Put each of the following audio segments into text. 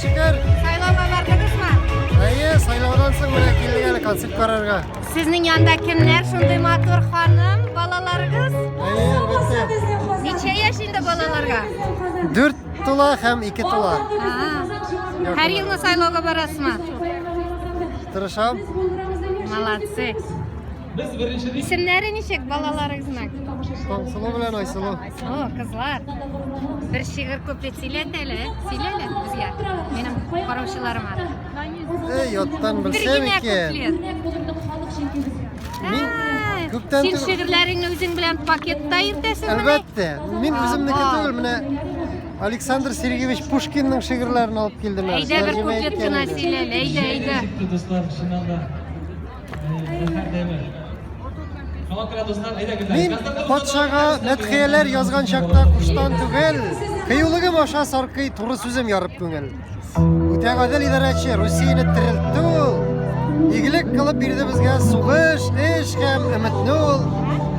şükür. Сайлауга бардыңызмы? Әйе, сайлаудан соң міне келдік әлі концерт қарарға. Сіздің янда кімдер? Шундай матур ханым, балаларыңыз? Әйе, әлбетте. Нече яшында балаларға? 4 тұла һәм 2 тұла. Һәр елны сайлауга барасызмы? Тырышам. Молодцы. Исемнәре ничек балаларыңызның? Таңсылу белән Айсылу. О, кызлар. Бер шигырь куплет сөйләт әле, сөйләле безгә. Минем караучыларыма. Яттан белсәм икән. Мин күптән Син түгел. шигырьләреңне үзең белән пакетта йөртәсеңме? Әлбәттә. Мин үземнеке түгел, менә Александр Сергеевич Пушкинның шигырьләрен алып килдем. Әйдә бер куплет кына сөйләле, әйдә. Мин патшага мәдхияләр язган чакта куштан түгел, кыюлыгым аша саркый туры сүзем ярып күңел. Үтә гадел идарәче Русияны терелтү, игелек кылып бирде безгә сугыш, эш һәм өметне ул.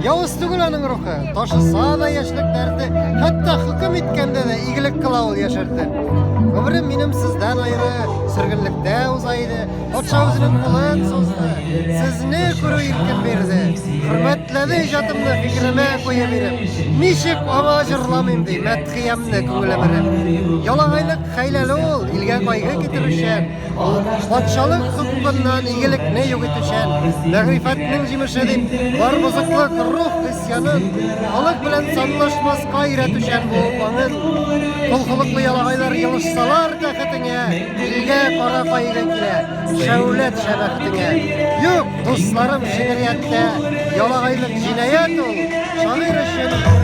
Явыз түгел аның рухы, ташыса да яшьлек дәрте, хәтта хөкем иткәндә дә игелек кыла ул яшәртә. Гомерем минем сездән аеры, сөргенлектә уза иде, патша үзенең кулын сузды, сезне күрү иркен бирде. Хөрмәтләде иҗатымны фикеремә куя биреп, ничек аңа җырламыйм ди, мәдхиямне күңелемә биреп. Ялагайлык хәйләле ул, илгә кайгы китерүчән, патшалык хукукыннан игелекне юк итүчән, мәгърифәтнең җимеше дип, бар бозыклык рух исянын, халык белән санлашмаска өйрәтүчән бу аңын. Кол холыклы ялагайлар йылышсалар тәхетеңә, илгә кара кайгы килә, шәүләт шәбәхтеңә. Юк, дусларым, шигырияттә, ялагайлык җинаять ул, шагыйрь өчен